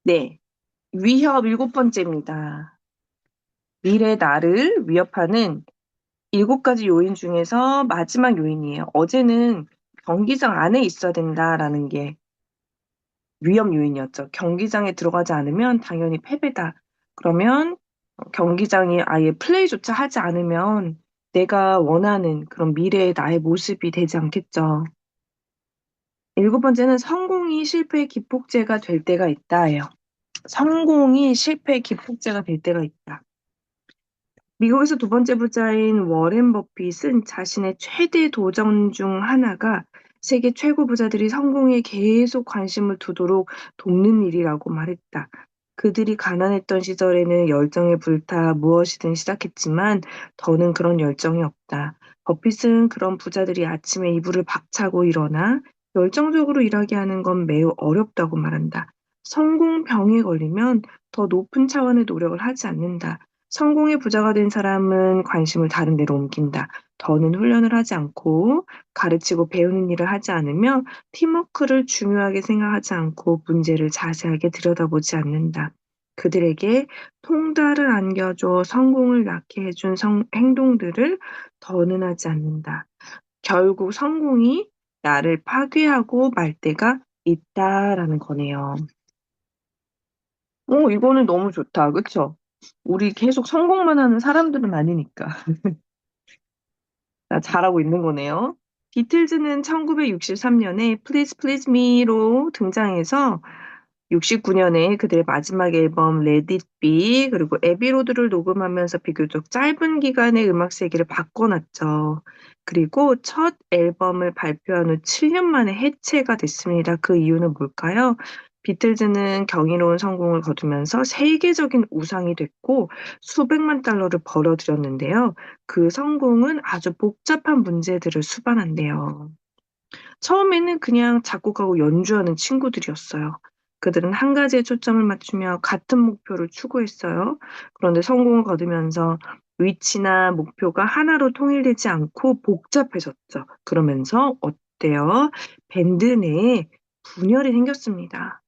네, 위협 일곱 번째입니다. 미래 나를 위협하는 일곱 가지 요인 중에서 마지막 요인이에요. 어제는 경기장 안에 있어야 된다라는 게 위험 요인이었죠. 경기장에 들어가지 않으면 당연히 패배다. 그러면 경기장이 아예 플레이조차 하지 않으면 내가 원하는 그런 미래의 나의 모습이 되지 않겠죠. 일곱 번째는 성공이 실패의 기폭제가 될 때가 있다예요. 성공이 실패의 기폭제가 될 때가 있다. 미국에서 두 번째 부자인 워렌 버핏은 자신의 최대 도전 중 하나가 세계 최고 부자들이 성공에 계속 관심을 두도록 돕는 일이라고 말했다. 그들이 가난했던 시절에는 열정에 불타 무엇이든 시작했지만 더는 그런 열정이 없다. 버핏은 그런 부자들이 아침에 이불을 박차고 일어나 열정적으로 일하게 하는 건 매우 어렵다고 말한다. 성공병에 걸리면 더 높은 차원의 노력을 하지 않는다. 성공의 부자가 된 사람은 관심을 다른 데로 옮긴다. 더는 훈련을 하지 않고 가르치고 배우는 일을 하지 않으며 팀워크를 중요하게 생각하지 않고 문제를 자세하게 들여다보지 않는다. 그들에게 통달을 안겨줘 성공을 낳게 해준 행동들을 더는 하지 않는다. 결국 성공이 나를 파괴하고 말 때가 있다라는 거네요. 이거는 너무 좋다. 그쵸? 우리 계속 성공만 하는 사람들은 아니니까. 잘하고 있는 거네요. 비틀즈는 1963년에 Please Please Me로 등장해서 69년에 그들의 마지막 앨범 Let It Be 그리고 에비로드를 녹음하면서 비교적 짧은 기간의 음악 세계를 바꿔놨죠. 그리고 첫 앨범을 발표한 후 7년 만에 해체가 됐습니다. 그 이유는 뭘까요? 비틀즈는 경이로운 성공을 거두면서 세계적인 우상이 됐고 수백만 달러를 벌어들였는데요. 그 성공은 아주 복잡한 문제들을 수반한대요. 처음에는 그냥 작곡하고 연주하는 친구들이었어요. 그들은 한 가지에 초점을 맞추며 같은 목표를 추구했어요. 그런데 성공을 거두면서 위치나 목표가 하나로 통일되지 않고 복잡해졌죠. 그러면서 어때요? 밴드 내에 분열이 생겼습니다.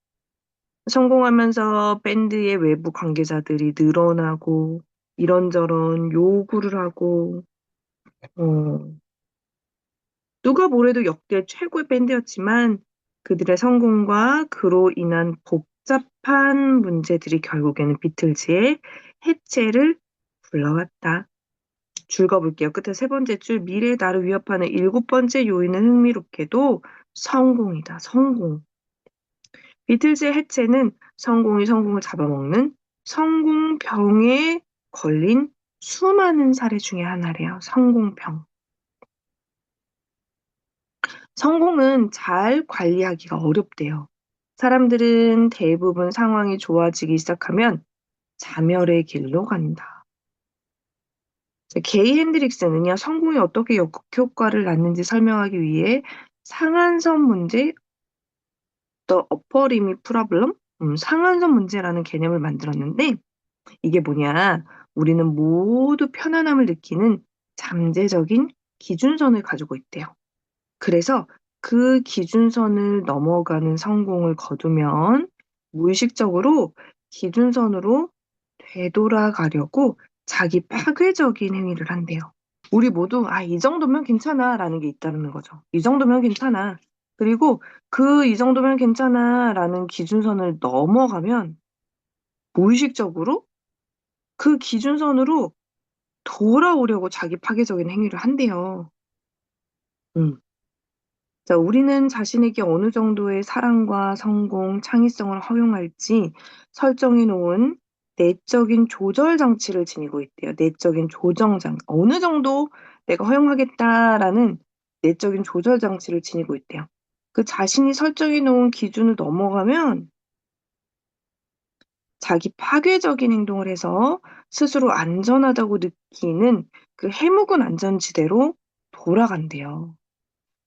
성공하면서 밴드의 외부 관계자들이 늘어나고 이런저런 요구를 하고 어, 누가 뭐래도 역대 최고의 밴드였지만 그들의 성공과 그로 인한 복잡한 문제들이 결국에는 비틀즈의 해체를 불러왔다. 줄거볼게요. 끝에 세 번째 줄 미래의 나를 위협하는 일곱 번째 요인은 흥미롭게도 성공이다. 성공. 비틀즈의 해체는 성공이 성공을 잡아먹는 성공병에 걸린 수많은 사례 중에 하나래요. 성공병. 성공은 잘 관리하기가 어렵대요. 사람들은 대부분 상황이 좋아지기 시작하면 자멸의 길로 간다. 게이 핸드릭스는요, 성공이 어떻게 역효과를 낳는지 설명하기 위해 상한선 문제, the upper limit problem, 상한선 문제라는 개념을 만들었는데, 이게 뭐냐, 우리는 모두 편안함을 느끼는 잠재적인 기준선을 가지고 있대요. 그래서 그 기준선을 넘어가는 성공을 거두면 무의식적으로 기준선으로 되돌아가려고 자기 파괴적인 행위를 한대요. 우리 모두 이 정도면 괜찮아라는 게 있다는 거죠. 이 정도면 괜찮아. 그리고 그 이 정도면 괜찮아라는 기준선을 넘어가면 무의식적으로 그 기준선으로 돌아오려고 자기 파괴적인 행위를 한대요. 음. 자, 우리는 자신에게 어느 정도의 사랑과 성공, 창의성을 허용할지 설정해 놓은 내적인 조절 장치를 지니고 있대요. 내적인 조정 장치. 어느 정도 내가 허용하겠다라는 내적인 조절 장치를 지니고 있대요. 그 자신이 설정해 놓은 기준을 넘어가면 자기 파괴적인 행동을 해서 스스로 안전하다고 느끼는 그 해묵은 안전지대로 돌아간대요.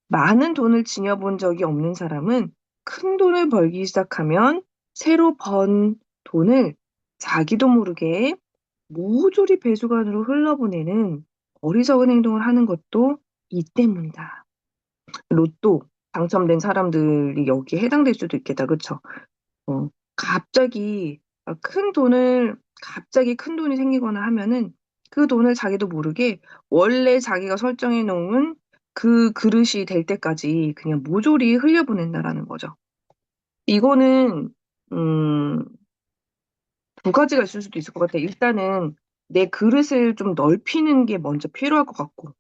많은 돈을 징여본 적이 없는 사람은 큰 돈을 벌기 시작하면 새로 번 돈을 자기도 모르게 모조리 배수관으로 흘러보내는 어리석은 행동을 하는 것도 이 때문이다. 로또 당첨된 사람들이 여기에 해당될 수도 있겠다. 그쵸? 어. 갑자기 갑자기 큰 돈이 생기거나 하면은 그 돈을 자기도 모르게 원래 자기가 설정해 놓은 그 그릇이 될 때까지 그냥 모조리 흘려보낸다라는 거죠. 이거는, 음, 두 가지가 있을 수도 있을 것 같아요. 일단은 내 그릇을 좀 넓히는 게 먼저 필요할 것 같고,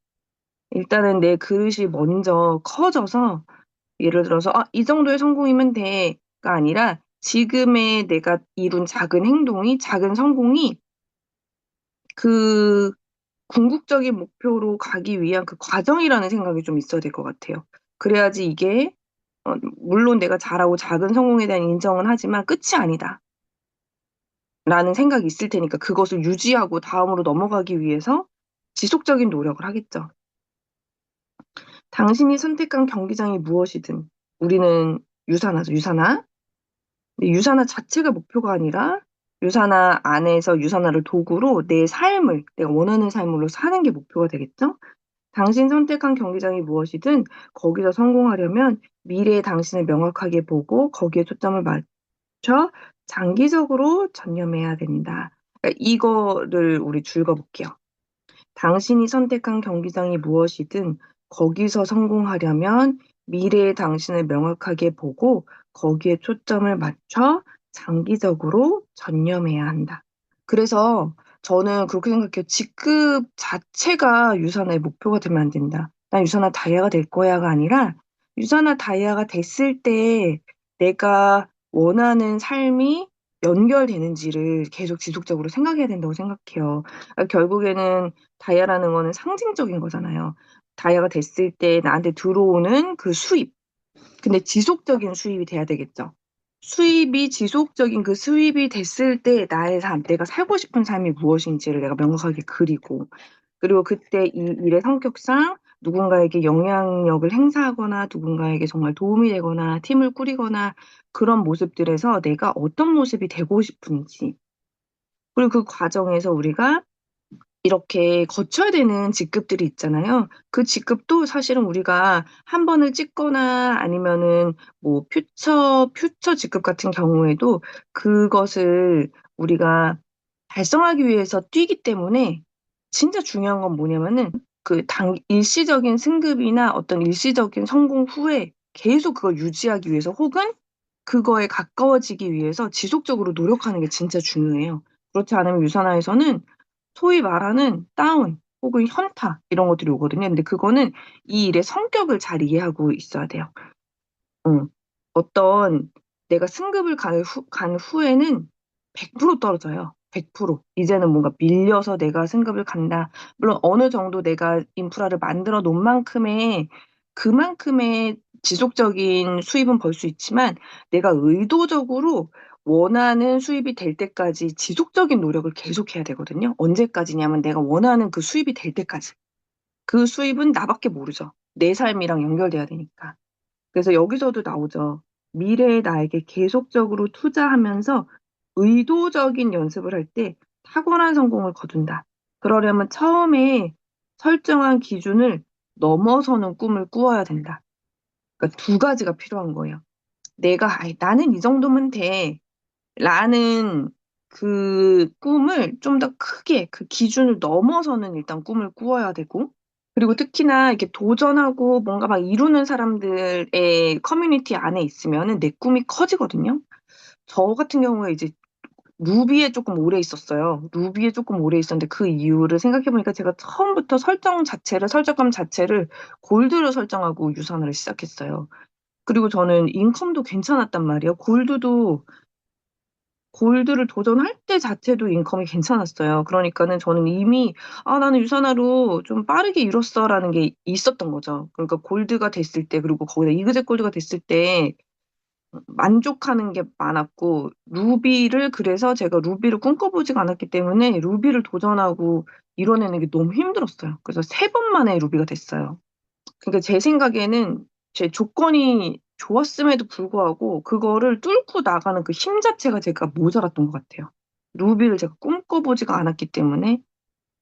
일단은 내 그릇이 먼저 커져서 예를 들어서 이 정도의 성공이면 돼가 아니라 지금의 내가 이룬 작은 행동이 작은 성공이 그 궁극적인 목표로 가기 위한 그 과정이라는 생각이 좀 있어야 될 것 같아요. 그래야지 이게 물론 내가 잘하고 작은 성공에 대한 인정은 하지만 끝이 아니다. 라는 생각이 있을 테니까 그것을 유지하고 다음으로 넘어가기 위해서 지속적인 노력을 하겠죠. 당신이 선택한 경기장이 무엇이든 우리는 유산하죠, 유산화. 근데 유산화 자체가 목표가 아니라 유산화 안에서 유산화를 도구로 내 삶을, 내가 원하는 삶으로 사는 게 목표가 되겠죠? 당신 선택한 경기장이 무엇이든 거기서 성공하려면 미래의 당신을 명확하게 보고 거기에 초점을 맞춰 장기적으로 전념해야 된다. 그러니까 이거를 우리 줄거볼게요. 당신이 선택한 경기장이 무엇이든 거기서 성공하려면 미래의 당신을 명확하게 보고 거기에 초점을 맞춰 장기적으로 전념해야 한다. 그래서 저는 그렇게 생각해요. 직급 자체가 유산의 목표가 되면 안 된다. 난 유산화 다이아가 될 거야가 아니라 유산화 다이아가 됐을 때 내가 원하는 삶이 연결되는지를 계속 지속적으로 생각해야 된다고 생각해요. 그러니까 결국에는 다이아라는 거는 상징적인 거잖아요. 다이아가 됐을 때 나한테 들어오는 그 수입. 근데 지속적인 수입이 돼야 되겠죠. 수입이 지속적인 그 수입이 됐을 때 나의 삶, 내가 살고 싶은 삶이 무엇인지를 내가 명확하게 그리고, 그리고 그때 이 일의 성격상 누군가에게 영향력을 행사하거나 누군가에게 정말 도움이 되거나 팀을 꾸리거나 그런 모습들에서 내가 어떤 모습이 되고 싶은지, 그리고 그 과정에서 우리가 이렇게 거쳐야 되는 직급들이 있잖아요. 그 직급도 사실은 우리가 한 번을 찍거나 아니면은 뭐 퓨처 직급 같은 경우에도 그것을 우리가 달성하기 위해서 뛰기 때문에 진짜 중요한 건 뭐냐면은 일시적인 승급이나 어떤 일시적인 성공 후에 계속 그걸 유지하기 위해서 혹은 그거에 가까워지기 위해서 지속적으로 노력하는 게 진짜 중요해요. 그렇지 않으면 유산화에서는 소위 말하는 다운 혹은 현타 이런 것들이 오거든요. 근데 그거는 이 일의 성격을 잘 이해하고 있어야 돼요. 응. 어떤 내가 승급을 간 후에는 100% 떨어져요. 100%. 이제는 뭔가 밀려서 내가 승급을 간다. 물론 어느 정도 내가 인프라를 만들어 놓은 만큼의 그만큼의 지속적인 수입은 벌 수 있지만 내가 의도적으로 원하는 수입이 될 때까지 지속적인 노력을 계속해야 되거든요. 언제까지냐면 내가 원하는 그 수입이 될 때까지. 그 수입은 나밖에 모르죠. 내 삶이랑 연결돼야 되니까. 그래서 여기서도 나오죠. 미래의 나에게 계속적으로 투자하면서 의도적인 연습을 할 때 탁월한 성공을 거둔다. 그러려면 처음에 설정한 기준을 넘어서는 꿈을 꾸어야 된다. 그러니까 두 가지가 필요한 거예요. 나는 이 정도면 돼. 라는 그 꿈을 좀 더 크게 그 기준을 넘어서는 일단 꿈을 꾸어야 되고, 그리고 특히나 이렇게 도전하고 뭔가 막 이루는 사람들의 커뮤니티 안에 있으면은 내 꿈이 커지거든요. 저 같은 경우에 이제 루비에 조금 오래 있었어요. 루비에 조금 오래 있었는데 그 이유를 생각해보니까 제가 처음부터 설정감 자체를 골드로 설정하고 유산을 시작했어요. 그리고 저는 인컴도 괜찮았단 말이에요. 골드를 도전할 때 자체도 인컴이 괜찮았어요. 그러니까는 저는 이미, 나는 유산화로 좀 빠르게 이뤘어라는 게 있었던 거죠. 그러니까 골드가 됐을 때, 그리고 거기다 이그젝 골드가 됐을 때 만족하는 게 많았고, 그래서 제가 루비를 꿈꿔보지가 않았기 때문에 루비를 도전하고 이뤄내는 게 너무 힘들었어요. 그래서 세 번 만에 루비가 됐어요. 그러니까 제 생각에는 제 조건이 좋았음에도 불구하고 그거를 뚫고 나가는 그 힘 자체가 제가 모자랐던 것 같아요. 루비를 제가 꿈꿔보지가 않았기 때문에.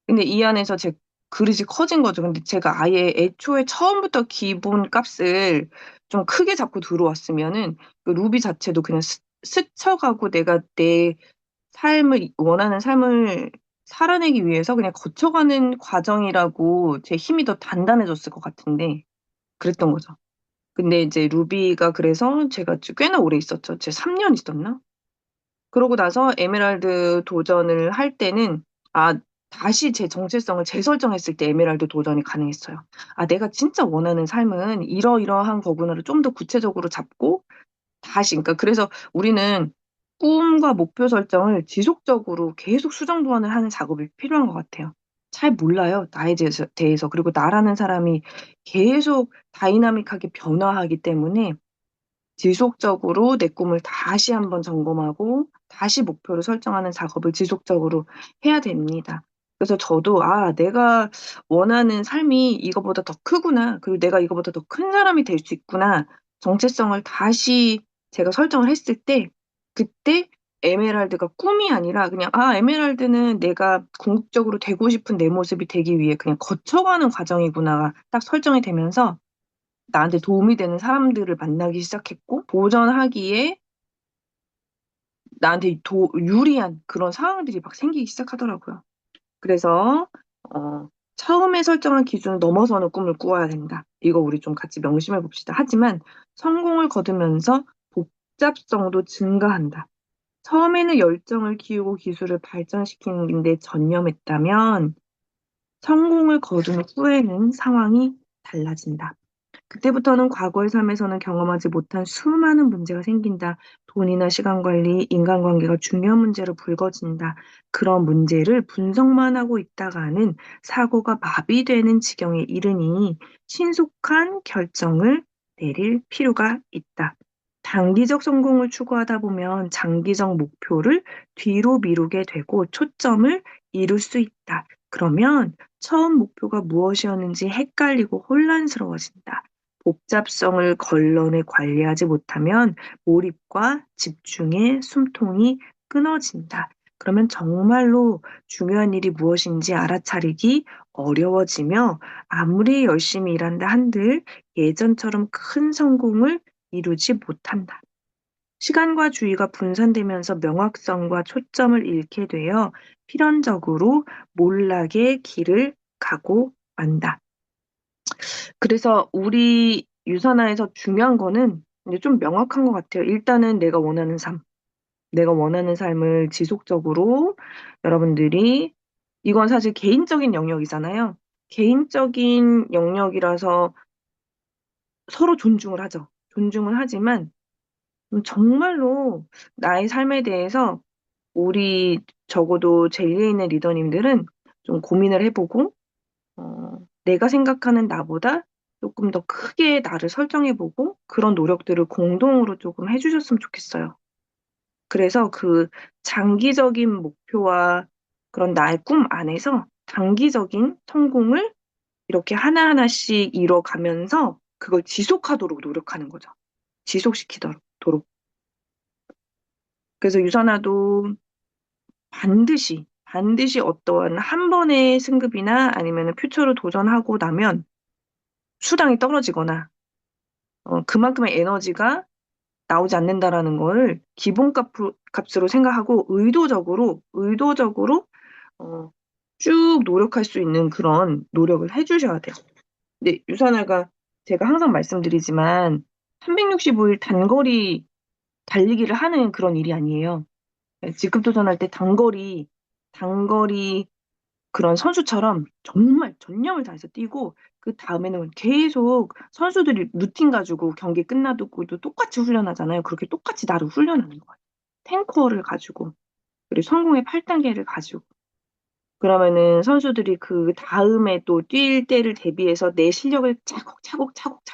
근데 이 안에서 제 그릇이 커진 거죠. 근데 제가 아예 애초에 처음부터 기본 값을 좀 크게 잡고 들어왔으면은 그 루비 자체도 그냥 스쳐가고 내가 내 삶을, 원하는 삶을 살아내기 위해서 그냥 거쳐가는 과정이라고 제 힘이 더 단단해졌을 것 같은데, 그랬던 거죠. 근데 이제 루비가 그래서 제가 꽤나 오래 있었죠. 제 3년 있었나? 그러고 나서 에메랄드 도전을 할 때는, 아, 다시 제 정체성을 재설정했을 때 에메랄드 도전이 가능했어요. 아, 내가 진짜 원하는 삶은 이러이러한 거구나를 좀 더 구체적으로 잡고, 다시, 그러니까 그래서 우리는 꿈과 목표 설정을 지속적으로 계속 수정 보완을 하는 작업이 필요한 것 같아요. 잘 몰라요, 나에 대해서. 그리고 나라는 사람이 계속 다이나믹하게 변화하기 때문에 지속적으로 내 꿈을 다시 한번 점검하고 다시 목표를 설정하는 작업을 지속적으로 해야 됩니다. 그래서 저도 아, 내가 원하는 삶이 이거보다 더 크구나. 그리고 내가 이거보다 더 큰 사람이 될 수 있구나. 정체성을 다시 제가 설정을 했을 때 그때 에메랄드가 꿈이 아니라 그냥 아, 에메랄드는 내가 궁극적으로 되고 싶은 내 모습이 되기 위해 그냥 거쳐가는 과정이구나가 딱 설정이 되면서 나한테 도움이 되는 사람들을 만나기 시작했고, 도전하기에 나한테 유리한 그런 상황들이 막 생기기 시작하더라고요. 그래서, 처음에 설정한 기준을 넘어서는 꿈을 꾸어야 된다. 이거 우리 좀 같이 명심해 봅시다. 하지만 성공을 거두면서 복잡성도 증가한다. 처음에는 열정을 키우고 기술을 발전시키는 데 전념했다면 성공을 거둔 후에는 상황이 달라진다. 그때부터는 과거의 삶에서는 경험하지 못한 수많은 문제가 생긴다. 돈이나 시간 관리, 인간관계가 중요한 문제로 불거진다. 그런 문제를 분석만 하고 있다가는 사고가 마비되는 지경에 이르니 신속한 결정을 내릴 필요가 있다. 단기적 성공을 추구하다 보면 장기적 목표를 뒤로 미루게 되고 초점을 잃을 수 있다. 그러면 처음 목표가 무엇이었는지 헷갈리고 혼란스러워진다. 복잡성을 걸러내 관리하지 못하면 몰입과 집중의 숨통이 끊어진다. 그러면 정말로 중요한 일이 무엇인지 알아차리기 어려워지며 아무리 열심히 일한다 한들 예전처럼 큰 성공을 이루지 못한다. 시간과 주의가 분산되면서 명확성과 초점을 잃게 되어 필연적으로 몰락의 길을 가고 만다. 그래서 우리 유산화에서 중요한 거는 이제 좀 명확한 것 같아요. 일단은 내가 원하는 삶. 내가 원하는 삶을 지속적으로 여러분들이, 이건 사실 개인적인 영역이잖아요. 개인적인 영역이라서 서로 존중을 하죠. 존중을 하지만 정말로 나의 삶에 대해서 우리 적어도 젤리에 있는 리더님들은 좀 고민을 해보고 내가 생각하는 나보다 조금 더 크게 나를 설정해보고 그런 노력들을 공동으로 조금 해주셨으면 좋겠어요. 그래서 그 장기적인 목표와 그런 나의 꿈 안에서 단기적인 성공을 이렇게 하나하나씩 이뤄가면서 그걸 지속하도록 노력하는 거죠. 지속시키도록. 그래서 유선아도 반드시 어떠한 한 번의 승급이나 아니면 퓨처로 도전하고 나면 수당이 떨어지거나 그만큼의 에너지가 나오지 않는다라는 걸 값으로 생각하고 의도적으로 어, 쭉 노력할 수 있는 그런 노력을 해주셔야 돼요. 근데 유산화가 제가 항상 말씀드리지만 365일 단거리 달리기를 하는 그런 일이 아니에요. 직급 도전할 때 단거리 그런 선수처럼 정말 전념을 다해서 뛰고 그 다음에는 계속 선수들이 루틴 가지고 경기 끝나고도 똑같이 훈련하잖아요. 그렇게 똑같이 나를 훈련하는 거예요. 탱커를 가지고 그리고 성공의 8단계를 가지고 그러면은 선수들이 그 다음에 또 뛸 때를 대비해서 내 실력을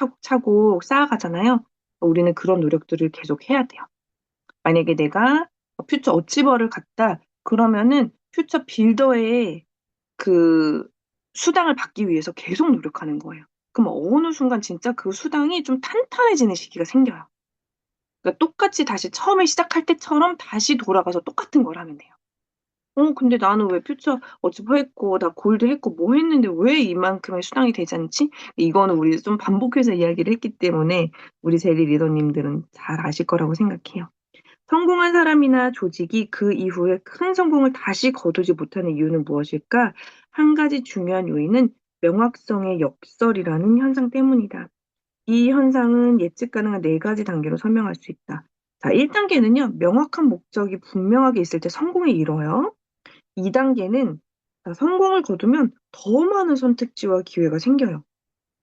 차곡차곡 쌓아가잖아요. 우리는 그런 노력들을 계속 해야 돼요. 만약에 내가 퓨처 어치버를 갔다 그러면은 퓨처 빌더의 그 수당을 받기 위해서 계속 노력하는 거예요. 그럼 어느 순간 진짜 그 수당이 좀 탄탄해지는 시기가 생겨요. 그러니까 똑같이 다시 처음에 시작할 때처럼 다시 돌아가서 똑같은 걸 하면 돼요. 근데 나는 왜 퓨처 어찌버 했고, 나 골드 했고, 뭐 했는데 왜 이만큼의 수당이 되지 않지? 이거는 우리 좀 반복해서 이야기를 했기 때문에 우리 젤리 리더님들은 잘 아실 거라고 생각해요. 성공한 사람이나 조직이 그 이후에 큰 성공을 다시 거두지 못하는 이유는 무엇일까? 한 가지 중요한 요인은 명확성의 역설이라는 현상 때문이다. 이 현상은 예측 가능한 네 가지 단계로 설명할 수 있다. 자, 1단계는요, 명확한 목적이 분명하게 있을 때 성공에 이뤄요. 2단계는 성공을 거두면 더 많은 선택지와 기회가 생겨요.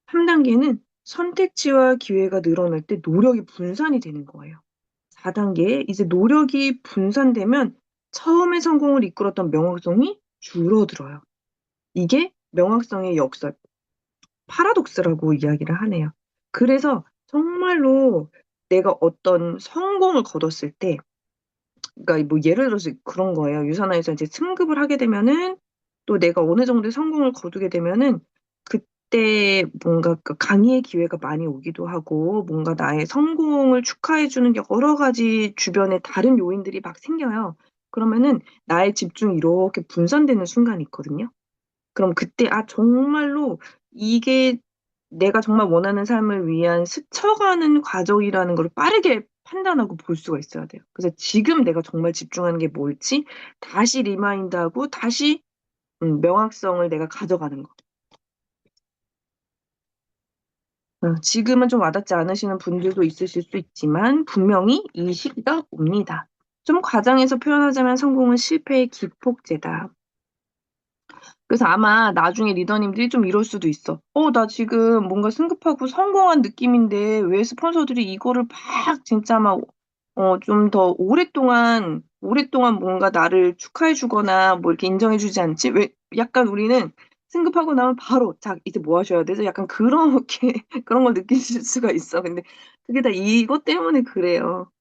3단계는 선택지와 기회가 늘어날 때 노력이 분산이 되는 거예요. 4단계, 이제 노력이 분산되면 처음에 성공을 이끌었던 명확성이 줄어들어요. 이게 명확성의 역설, 파라독스라고 이야기를 하네요. 그래서 정말로 내가 어떤 성공을 거뒀을 때, 그러니까 뭐 예를 들어서 그런 거예요. 유산화에서 이제 승급을 하게 되면은 또 내가 어느 정도의 성공을 거두게 되면은 그때 뭔가 그 강의의 기회가 많이 오기도 하고 뭔가 나의 성공을 축하해주는 여러 가지 주변에 다른 요인들이 막 생겨요. 그러면은 나의 집중이 이렇게 분산되는 순간이 있거든요. 그럼 그때 정말로 이게 내가 정말 원하는 삶을 위한 스쳐가는 과정이라는 걸 빠르게 판단하고 볼 수가 있어야 돼요. 그래서 지금 내가 정말 집중하는 게 뭘지 다시 리마인드하고 다시 명확성을 내가 가져가는 거. 지금은 좀 와닿지 않으시는 분들도 있으실 수 있지만 분명히 이 시기가 옵니다. 좀 과장해서 표현하자면 성공은 실패의 기폭제다. 그래서 아마 나중에 리더님들이 좀 이럴 수도 있어. 나 지금 뭔가 승급하고 성공한 느낌인데 왜 스폰서들이 이거를 막 진짜 막, 좀 더 오랫동안 뭔가 나를 축하해주거나 뭐 이렇게 인정해주지 않지? 왜, 약간 우리는 승급하고 나면 바로, 자, 이제 뭐 하셔야 되죠? 약간 그렇게, 그런 걸 느끼실 수가 있어. 근데 그게 다 이것 때문에 그래요.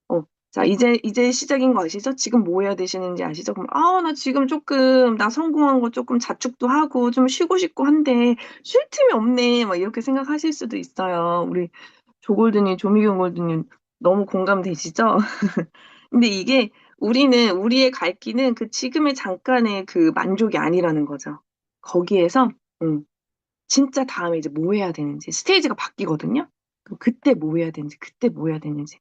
어, 자, 이제 시작인 거 아시죠? 지금 뭐 해야 되시는지 아시죠? 그럼, 나 지금 조금, 나 성공한 거 조금 자축도 하고, 좀 쉬고 싶고 한데, 쉴 틈이 없네. 막 이렇게 생각하실 수도 있어요. 우리 조미경 골드님, 너무 공감되시죠? 근데 이게, 우리의 갈 길은 그 지금의 잠깐의 그 만족이 아니라는 거죠. 거기에서, 음, 진짜 다음에 이제 뭐 해야 되는지, 스테이지가 바뀌거든요? 그럼 그때 뭐 해야 되는지, 그때 뭐 해야 되는지.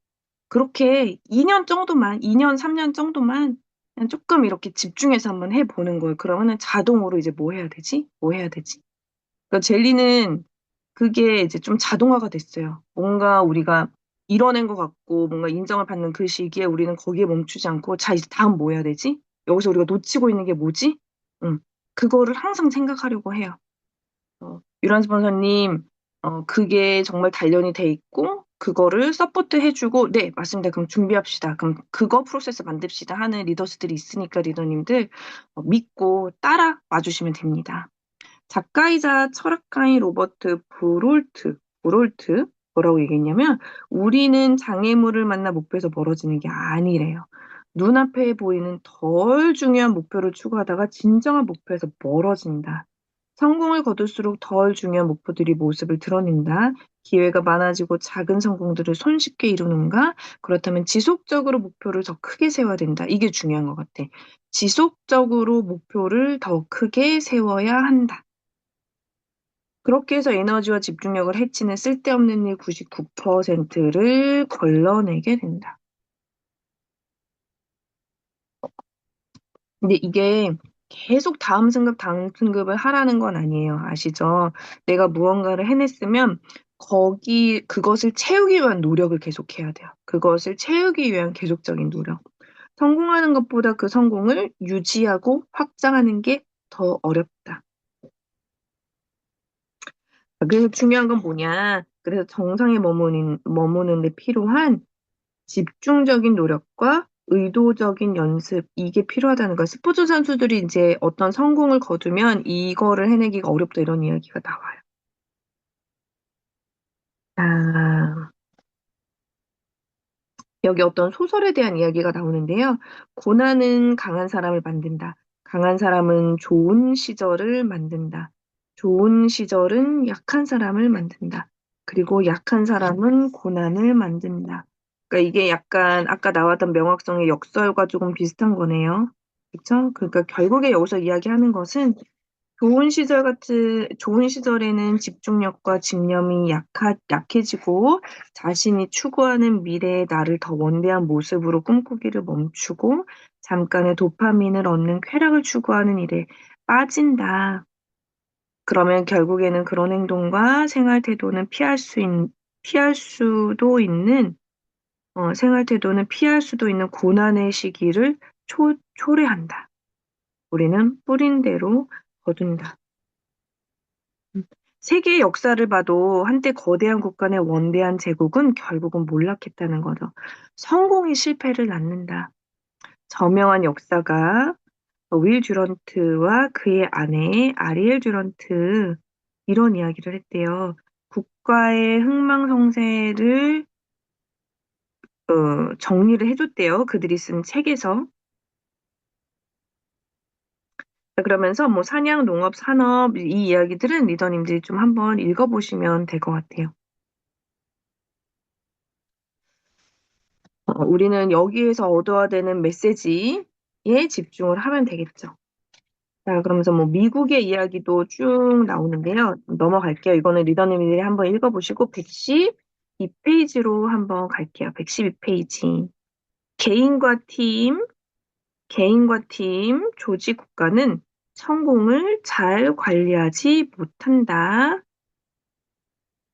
그렇게 2년 정도만, 2년, 3년 정도만 그냥 조금 이렇게 집중해서 한번 해보는 거예요. 그러면은 자동으로 이제 뭐 해야 되지? 뭐 해야 되지? 그러니까 젤리는 그게 이제 좀 자동화가 됐어요. 뭔가 우리가 이뤄낸 것 같고 뭔가 인정을 받는 그 시기에 우리는 거기에 멈추지 않고 자, 이제 다음 뭐 해야 되지? 여기서 우리가 놓치고 있는 게 뭐지? 응. 그거를 항상 생각하려고 해요. 유란 스폰서님, 그게 정말 단련이 돼 있고, 그거를 서포트 해주고, 네, 맞습니다. 그럼 준비합시다. 그럼 그거 프로세스 만듭시다 하는 리더스들이 있으니까 리더님들 믿고 따라와 주시면 됩니다. 작가이자 철학가인 로버트 브롤트, 뭐라고 얘기했냐면, 우리는 장애물을 만나 목표에서 멀어지는 게 아니래요. 눈앞에 보이는 덜 중요한 목표를 추구하다가 진정한 목표에서 멀어진다. 성공을 거둘수록 덜 중요한 목표들이 모습을 드러낸다. 기회가 많아지고 작은 성공들을 손쉽게 이루는가? 그렇다면 지속적으로 목표를 더 크게 세워야 된다. 이게 중요한 것 같아. 지속적으로 목표를 더 크게 세워야 한다. 그렇게 해서 에너지와 집중력을 해치는 쓸데없는 일 99%를 걸러내게 된다. 근데 이게 계속 다음 승급을 하라는 건 아니에요. 아시죠? 내가 무언가를 해냈으면 그것을 채우기 위한 노력을 계속 해야 돼요. 그것을 채우기 위한 계속적인 노력. 성공하는 것보다 그 성공을 유지하고 확장하는 게 더 어렵다. 그래서 중요한 건 뭐냐? 그래서 정상에 머무는데 필요한 집중적인 노력과 의도적인 연습, 이게 필요하다는 거야. 스포츠 선수들이 이제 어떤 성공을 거두면 이거를 해내기가 어렵다 이런 이야기가 나와요. 아, 여기 어떤 소설에 대한 이야기가 나오는데요. 고난은 강한 사람을 만든다. 강한 사람은 좋은 시절을 만든다. 좋은 시절은 약한 사람을 만든다. 그리고 약한 사람은 고난을 만든다. 그러니까 이게 약간 아까 나왔던 명확성의 역설과 조금 비슷한 거네요. 그렇죠? 그러니까 결국에 여기서 이야기하는 것은 좋은 시절에는 집중력과 집념이 약해지고 자신이 추구하는 미래의 나를 더 원대한 모습으로 꿈꾸기를 멈추고 잠깐의 도파민을 얻는 쾌락을 추구하는 일에 빠진다. 그러면 결국에는 그런 행동과 생활 태도는 피할 수도 있는, 생활 태도는 피할 수도 있는 고난의 시기를 초래한다. 우리는 뿌린 대로 거둔다. 세계의 역사를 봐도 한때 거대한 국가 의 원대한 제국은 결국은 몰락했다는 거죠. 성공이 실패를 낳는다. 저명한 역사가 윌 듀런트와 그의 아내 아리엘 듀런트 이런 이야기를 했대요. 국가의 흥망성쇠를 정리를 해줬대요. 그들이 쓴 책에서. 그러면서 뭐 사냥, 농업, 산업 이 이야기들은 리더님들이 좀 한번 읽어보시면 될 것 같아요. 우리는 여기에서 얻어야 되는 메시지에 집중을 하면 되겠죠. 자, 그러면서 뭐 미국의 이야기도 쭉 나오는데요. 넘어갈게요. 이거는 리더님들이 한번 읽어보시고 112페이지로 한번 갈게요. 112페이지. 개인과 팀, 개인과 팀, 조직 국가는 성공을 잘 관리하지 못한다.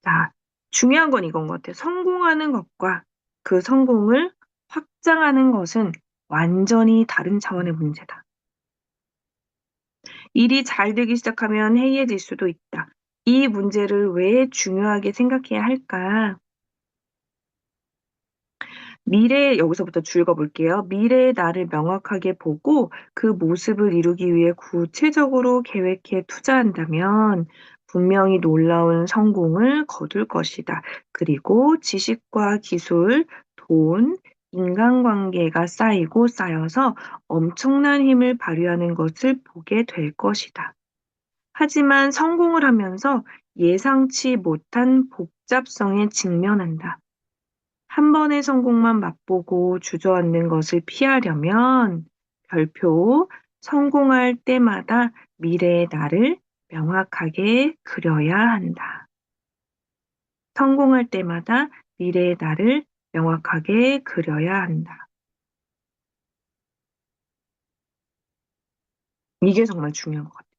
자, 중요한 건 이건 것 같아요. 성공하는 것과 그 성공을 확장하는 것은 완전히 다른 차원의 문제다. 일이 잘 되기 시작하면 해이해질 수도 있다. 이 문제를 왜 중요하게 생각해야 할까? 여기서부터 줄 읽어볼게요. 미래의 나를 명확하게 보고 그 모습을 이루기 위해 구체적으로 계획해 투자한다면 분명히 놀라운 성공을 거둘 것이다. 그리고 지식과 기술, 돈, 인간관계가 쌓이고 쌓여서 엄청난 힘을 발휘하는 것을 보게 될 것이다. 하지만 성공을 하면서 예상치 못한 복잡성에 직면한다. 한 번의 성공만 맛보고 주저앉는 것을 피하려면 별표 성공할 때마다 미래의 나를 명확하게 그려야 한다. 성공할 때마다 미래의 나를 명확하게 그려야 한다. 이게 정말 중요한 것 같아요.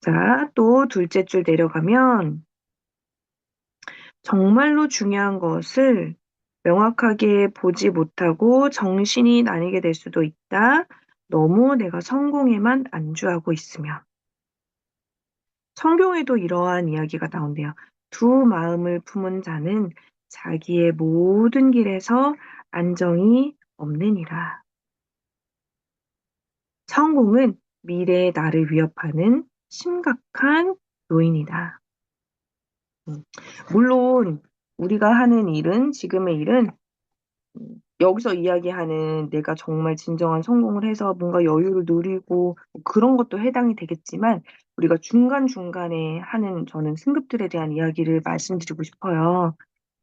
자, 또 둘째 줄 내려가면 정말로 중요한 것을 명확하게 보지 못하고 정신이 나뉘게 될 수도 있다. 너무 내가 성공에만 안주하고 있으면. 성경에도 이러한 이야기가 나온대요. 두 마음을 품은 자는 자기의 모든 길에서 안정이 없느니라. 성공은 미래의 나를 위협하는 심각한 요인이다. 물론 우리가 하는 일은 지금의 일은 여기서 이야기하는 내가 정말 진정한 성공을 해서 뭔가 여유를 누리고 뭐 그런 것도 해당이 되겠지만 우리가 중간중간에 하는 저는 승급들에 대한 이야기를 말씀드리고 싶어요.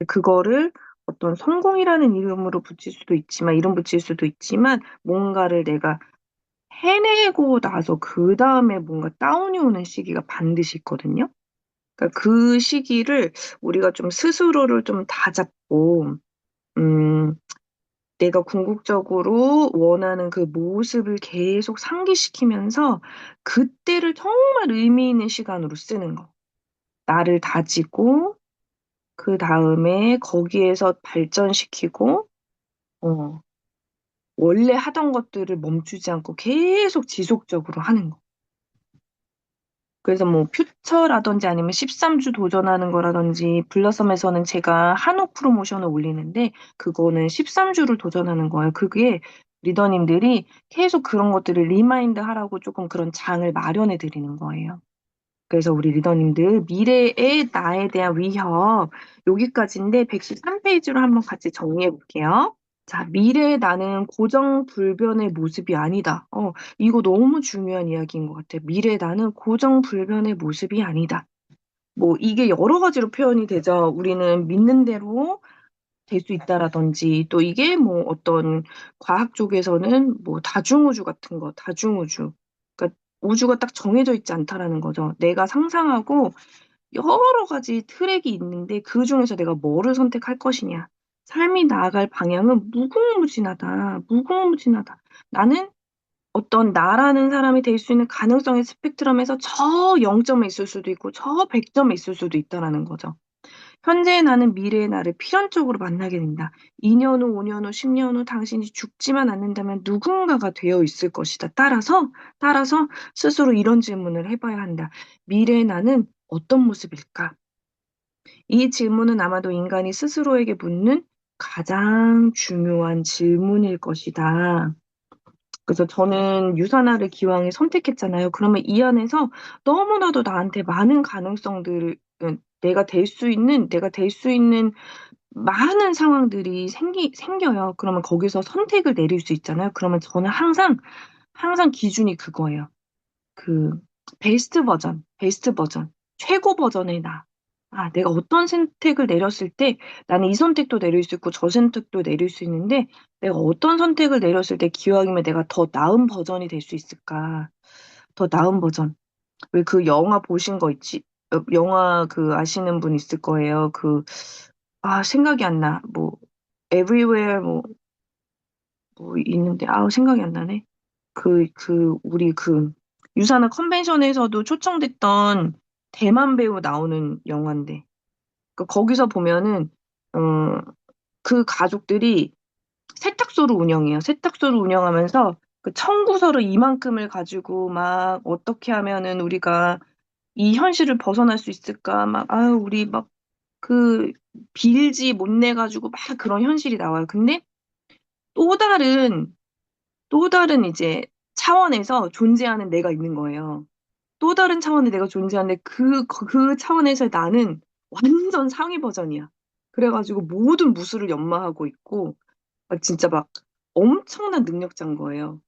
그거를 어떤 성공이라는 이름으로 붙일 수도 있지만 이름 붙일 수도 있지만 뭔가를 내가 해내고 나서 그 다음에 뭔가 다운이 오는 시기가 반드시 있거든요. 그러니까 그 시기를 우리가 좀 스스로를 좀 다잡고 음, 내가 궁극적으로 원하는 그 모습을 계속 상기시키면서 그때를 정말 의미 있는 시간으로 쓰는 거. 나를 다지고 그다음에 거기에서 발전시키고 어 원래 하던 것들을 멈추지 않고 계속 지속적으로 하는 거. 그래서 뭐 퓨처라든지 아니면 13주 도전하는 거라든지 블러썸에서는 제가 한옥 프로모션을 올리는데 그거는 13주를 도전하는 거예요. 그게 리더님들이 계속 그런 것들을 리마인드 하라고 조금 그런 장을 마련해 드리는 거예요. 그래서 우리 리더님들 미래의 나에 대한 위협 여기까지인데 113페이지로 한번 같이 정리해 볼게요. 자, 미래의 나는 고정불변의 모습이 아니다. 이거 너무 중요한 이야기인 것 같아. 미래의 나는 고정불변의 모습이 아니다. 뭐, 이게 여러 가지로 표현이 되죠. 우리는 믿는 대로 될 수 있다라든지, 또 이게 뭐 어떤 과학 쪽에서는 뭐 다중우주 같은 거, 다중우주. 그러니까 우주가 딱 정해져 있지 않다라는 거죠. 내가 상상하고 여러 가지 트랙이 있는데 그중에서 내가 뭐를 선택할 것이냐. 삶이 나아갈 방향은 무궁무진하다. 무궁무진하다. 나는 어떤 나라는 사람이 될 수 있는 가능성의 스펙트럼에서 저 0점에 있을 수도 있고 저 100점에 있을 수도 있다라는 거죠. 현재의 나는 미래의 나를 필연적으로 만나게 된다. 2년 후, 5년 후, 10년 후 당신이 죽지만 않는다면 누군가가 되어 있을 것이다. 따라서 스스로 이런 질문을 해봐야 한다. 미래의 나는 어떤 모습일까? 이 질문은 아마도 인간이 스스로에게 묻는 가장 중요한 질문일 것이다. 그래서 저는 유산화를 기왕에 선택했잖아요. 그러면 이 안에서 너무나도 나한테 많은 가능성들을 내가 될 수 있는 많은 상황들이 생겨요. 그러면 거기서 선택을 내릴 수 있잖아요. 그러면 저는 항상 기준이 그거예요. 그 베스트 버전, 최고 버전의 나. 아, 내가 어떤 선택을 내렸을 때 나는 이 선택도 내릴 수 있고 저 선택도 내릴 수 있는데 내가 어떤 선택을 내렸을 때 기왕이면 내가 더 나은 버전이 될 수 있을까? 더 나은 버전. 왜 그 영화 보신 거 있지? 영화 그 아시는 분 있을 거예요. 생각이 안 나. everywhere 있는데, 생각이 안 나네. 우리 유산화 컨벤션에서도 초청됐던 대만 배우 나오는 영화인데, 거기서 보면은, 어, 그 가족들이 세탁소를 운영해요. 세탁소를 운영하면서 그 청구서를 이만큼을 가지고 막 어떻게 하면은 우리가 이 현실을 벗어날 수 있을까? 우리 그 빌지 못 내가지고 막 그런 현실이 나와요. 근데 또 다른, 또 다른 이제 차원에서 존재하는 내가 있는 거예요. 또 다른 차원의 내가 존재하는데 그 차원에서 나는 완전 상위 버전이야. 그래가지고 모든 무술을 연마하고 있고, 진짜 막 엄청난 능력자인 거예요.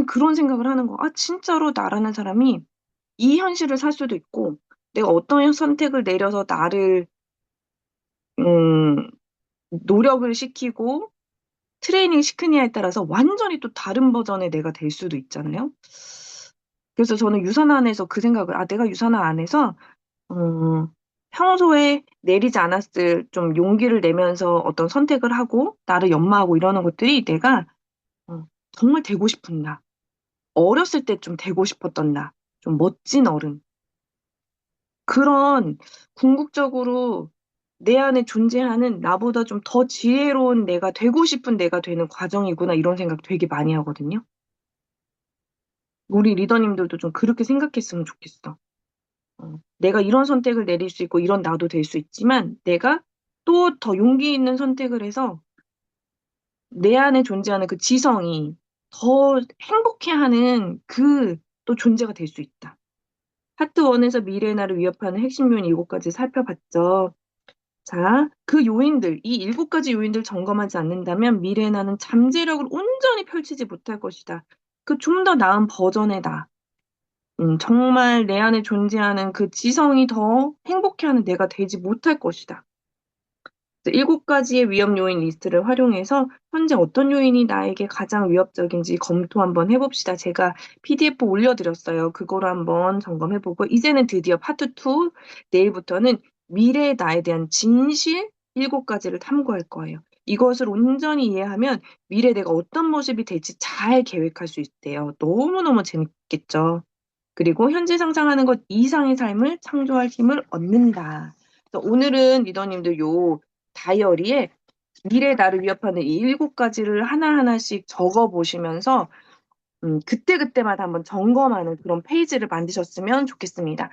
그런 생각을 하는 거. 진짜로 나라는 사람이 이 현실을 살 수도 있고, 내가 어떤 선택을 내려서 나를, 음, 노력을 시키고 트레이닝 시키냐에 따라서 완전히 또 다른 버전의 내가 될 수도 있잖아요. 그래서 저는 유산화 안에서 그 생각을, 내가 유산화 안에서, 어, 평소에 내리지 않았을 좀 용기를 내면서 어떤 선택을 하고, 나를 연마하고 이러는 것들이 내가, 정말 되고 싶은 나. 어렸을 때 좀 되고 싶었던 나. 좀 멋진 어른. 그런 궁극적으로 내 안에 존재하는 나보다 좀 더 지혜로운 내가 되고 싶은 내가 되는 과정이구나 이런 생각 되게 많이 하거든요. 우리 리더님들도 좀 그렇게 생각했으면 좋겠어. 내가 이런 선택을 내릴 수 있고 이런 나도 될 수 있지만 내가 또 더 용기 있는 선택을 해서 내 안에 존재하는 그 지성이 더 행복해하는 또 존재가 될 수 있다. 파트 1에서 미래의 나를 위협하는 핵심 요인 7가지 살펴봤죠. 자, 그 요인들, 이 7가지 요인들 점검하지 않는다면 미래의 나는 잠재력을 온전히 펼치지 못할 것이다. 좀 더 나은 버전의 나. 정말 내 안에 존재하는 그 지성이 더 행복해하는 내가 되지 못할 것이다. 7가지의 위험 요인 리스트를 활용해서 현재 어떤 요인이 나에게 가장 위협적인지 검토 한번 해봅시다. 제가 PDF 올려드렸어요. 그거로 한번 점검해보고 이제는 드디어 파트 2 내일부터는 미래의 나에 대한 진실 7가지를 탐구할 거예요. 이것을 온전히 이해하면 미래 내가 어떤 모습이 될지 잘 계획할 수 있대요. 너무너무 재밌겠죠. 그리고 현재 상상하는 것 이상의 삶을 창조할 힘을 얻는다. 그래서 오늘은 리더님들 다이어리에 미래 나를 위협하는 이 7가지를 하나하나씩 적어 보시면서 그때그때마다 한번 점검하는 그런 페이지를 만드셨으면 좋겠습니다.